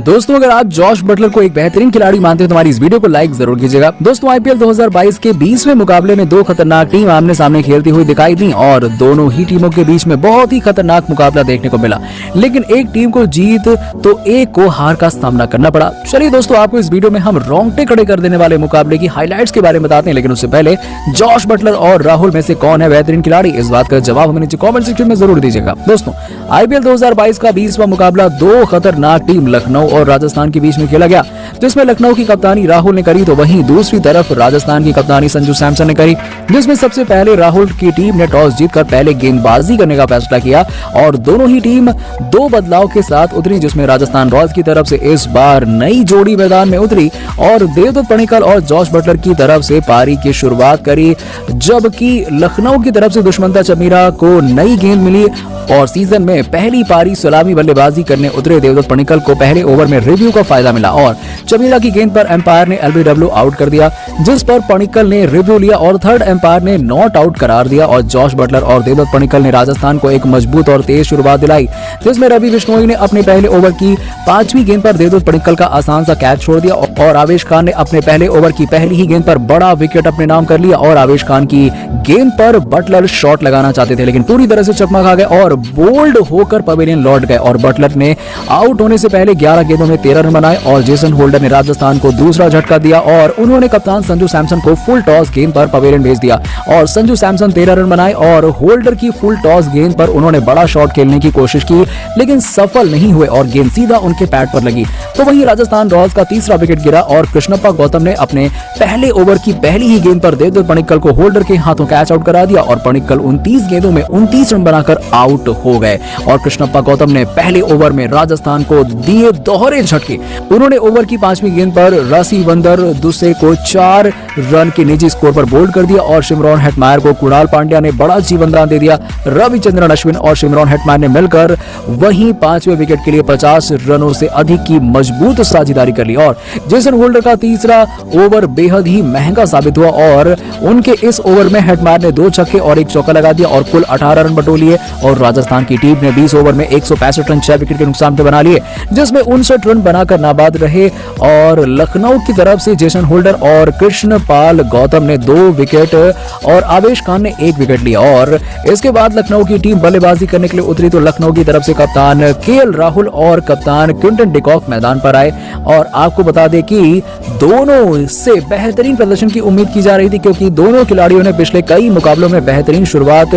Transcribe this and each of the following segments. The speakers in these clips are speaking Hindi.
दोस्तों अगर आप जॉश बटलर को एक बेहतरीन खिलाड़ी मानते हैं तो हमारी इस वीडियो को लाइक जरूर कीजिएगा। दोस्तों आईपीएल 2022 के 20वें मुकाबले में दो खतरनाक टीम आमने सामने खेलती हुई दिखाई दी और दोनों ही टीमों के बीच में बहुत ही खतरनाक मुकाबला देखने को मिला, लेकिन एक टीम को जीत तो एक को हार का सामना करना पड़ा। चलिए दोस्तों आपको इस वीडियो में हम रोंगटे खड़े कर देने वाले मुकाबले की हाईलाइट्स के बारे में बताते हैं, लेकिन उससे पहले जॉश बटलर और राहुल में से कौन है बेहतरीन खिलाड़ी, इस बात का जवाब हमें नीचे कमेंट सेक्शन में जरूर दीजिएगा। दोस्तों आईपीएल 2022 का 20वां मुकाबला दो खतरनाक टीम लखनऊ और राजस्थान के बीच में खेला गया, जिसमें लखनऊ की कप्तानी राहुल ने करी तो वहीं दूसरी तरफ राजस्थान की कप्तानी संजू सैमसन ने करी, जिसमें सबसे पहले राहुल की टीम ने टॉस जीतकर पहले गेंदबाजी करने का फैसला किया और दोनों ही टीम दो बदलाव के साथ उतरी, जिसमें राजस्थान रॉयल्स की तरफ से इस बार नई जोड़ी मैदान में उतरी और देवदत्त पडिक्कल और जॉश बटलर की तरफ से पारी की शुरुआत करी, जबकि लखनऊ की तरफ से दुष्मंता चमीरा को नई गेंद मिली और सीजन में पहली पारी सलामी बल्लेबाजी करने उतरे देवदत्त पडिक्कल को पहले ओवर में रिव्यू का फायदा मिला और चमीरा की गेंद पर एम्पायर ने एलबीडब्ल्यू आउट कर दिया, जिस पर पडिक्कल ने रिव्यू लिया और थर्ड एम्पायर ने नॉट आउट करार दिया और जॉश बटलर और देवदत्त पडिक्कल ने राजस्थान को एक मजबूत और तेज शुरुआत दिलाई, जिसमें रवि बिश्नोई ने अपने पहले ओवर की 5वीं गेंद पर देवदत्त पडिक्कल का आसान सा कैच छोड़ दिया और आवेश खान ने अपने पहले ओवर की पहली ही गेंद पर बड़ा विकेट अपने नाम कर लिया और आवेश खान की गेंद पर बटलर शॉट लगाना चाहते थे, लेकिन पूरी तरह से चकमा खा गए और बोल्ड होकर पवेलियन लौट गए और बटलर ने आउट होने से पहले 11 गेंदों में 13 रन बनाए और जेसन होल्डर ने राजस्थान को दूसरा झटका दिया और उन्होंने कप्तान संजू सैमसन को फुल टॉस गेंद पर पवेलियन भेज दिया और संजू सैमसन 13 रन बनाए और होल्डर की फुल टॉस गेंद पर उन्होंने बड़ा शॉट खेलने की कोशिश की, लेकिन सफल नहीं हुए और गेंद सीधा उनके पैड पर लगी। तो वहीं राजस्थान रॉयल्स का तीसरा विकेट गिरा और कृष्णप्पा गौतम ने अपने पहले ओवर की पहली ही गेंद पर देवदत्त पडिक्कल को होल्डर के हाथों कैच आउट करा दिया और पडिक्कल 29 गेंदों में 29 रन बनाकर आउट हो गए और कृष्णप्पा गौतम ने पहले ओवर में राजस्थान को दिए दोहरे झटके। उन्होंने ओवर की 5वीं गेंद पर राशिवंदर दुसे को 4 रन के निजी स्कोर पर बोल्ड कर दिया और शिमरॉन हेटमायर को कुणाल पांड्या ने बड़ा जीवनदान दे दिया। रविचंद्रन अश्विन और शिमरॉन हेटमायर ने मिलकर वहीं 5वें विकेट के लिए 50 रनों से अधिक की मजबूत साझेदारी कर ली और जेसन होल्डर का तीसरा ओवर बेहद ही महंगा साबित हुआ और उनके इस ओवर में हेटमायर ने 2 छक्के और 1 चौका लगा दिया और कुल 18 रन बटोर लिए और राजस्थान की टीम ने 20 ओवर में 165 रन 6 विकेट के नुकसान पे बना लिए, जिसमें 59 रन बनाकर नाबाद रहे और लखनऊ की तरफ से जेसन होल्डर और कृष्णपाल गौतम ने 2 विकेट और आवेश खान ने 1 विकेट लिया और इसके बाद लखनऊ की टीम बल्लेबाजी करने के लिए उतरी तो लखनऊ की तरफ से कप्तान केएल राहुल और कप्तान क्विंटन डिकॉक मैदान पर आए और आपको बता दें कि दोनों से बेहतरीन प्रदर्शन की उम्मीद की जा रही थी, क्योंकि दोनों खिलाड़ियों ने पिछले कई मुकाबलों में बेहतरीन शुरुआत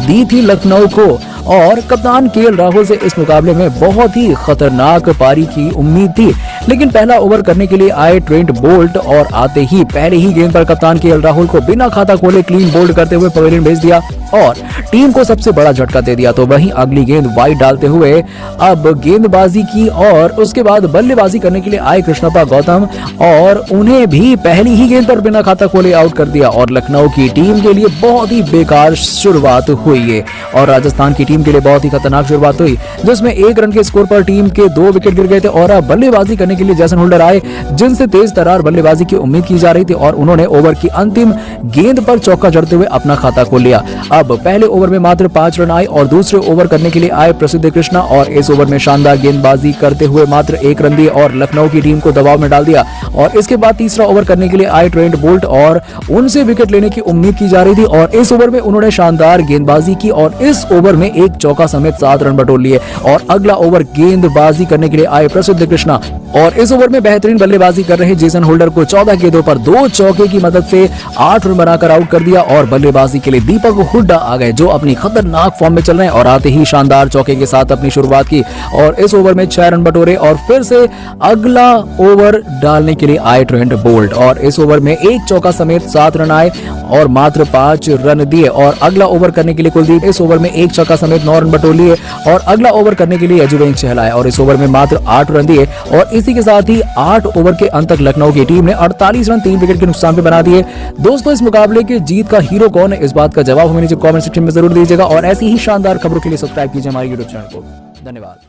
दी थी लखनऊ को और कप्तान केएल राहुल से इस मुकाबले में बहुत ही खतरनाक पारी की उम्मीद थी, लेकिन पहला ओवर करने के लिए आए ट्रेंट बोल्ट और आते ही पहले ही गेंद पर कप्तान केएल राहुल को बिना खाता खोले क्लीन बोल्ड करते हुए पवेलियन भेज दिया और टीम को सबसे बड़ा झटका दे दिया। तो वहीं अगली गेंद वाइड डालते हुए अब गेंदबाजी की और उसके बाद बल्लेबाजी करने के लिए आए कृष्णप्पा गौतम और उन्हें भी पहली ही गेंद पर बिना खाता खोले आउट कर दिया और लखनऊ की टीम के लिए बहुत ही बेकार शुरुआत हुई है और राजस्थान की टीम के लिए बहुत ही खतरनाक शुरुआत हुई, जिसमें 1 रन के स्कोर पर टीम के 2 विकेट गिर गए थे और अब बल्लेबाजी करने के लिए जेसन होल्डर आए, जिनसे तेज तरार बल्लेबाजी की उम्मीद की जा रही थी और उन्होंने ओवर की अंतिम गेंद पर चौका जड़ते हुए अपना खाता खोल लिया। अब पहले ओवर में मात्र 5 रन आए और दूसरे ओवर करने के लिए आए प्रसिद्ध कृष्णा और इस ओवर में शानदार गेंदबाजी करते हुए मात्र 1 रन दिए और लखनऊ की टीम को दबाव में डाल दिया और इसके बाद तीसरा ओवर करने के लिए आए ट्रेंट बोल्ट और उनसे विकेट लेने की उम्मीद की जा रही थी और इस ओवर में उन्होंने शानदार गेंदबाजी की और इस ओवर में 1 चौका समेत 7 रन बटोर लिए और अगला ओवर गेंदबाजी करने के लिए आए प्रसिद्ध कृष्णा और इस ओवर में बेहतरीन बल्लेबाजी कर रहे जेसन होल्डर को 14 गेंदों पर 2 चौके की मदद से 8 रन बनाकर आउट कर दिया और बल्लेबाजी के लिए दीपक हुड्डा आ गए, जो अपनी खतरनाक फॉर्म में चल रहे हैं और आते ही शानदार चौके के साथ अपनी शुरुआत की और इस ओवर में 6 रन बटोरे और फिर से अगला ओवर डालने के लिए आए ट्रेंट बोल्ट और इस ओवर में 1 चौका समेत 7 रन आए और मात्र 5 रन दिए और अगला ओवर करने के लिए कुलदीप इस ओवर में 1 चौका समेत 9 रन बटोर लिए और अगला ओवर करने के लिए यजुवेंद्र चहल आए और इस ओवर में मात्र 8 रन दिए और इसी के साथ ही 8 ओवर के अंत तक लखनऊ की टीम ने 48 रन 3 विकेट के नुकसान पे बना दिए। दोस्तों इस मुकाबले के जीत का हीरो कौन है, इस बात का जवाब हमें नीचे कमेंट सेक्शन में जरूर दीजिएगा और ऐसी ही शानदार खबरों के लिए सब्सक्राइब कीजिए हमारे यूट्यूब चैनल को। धन्यवाद।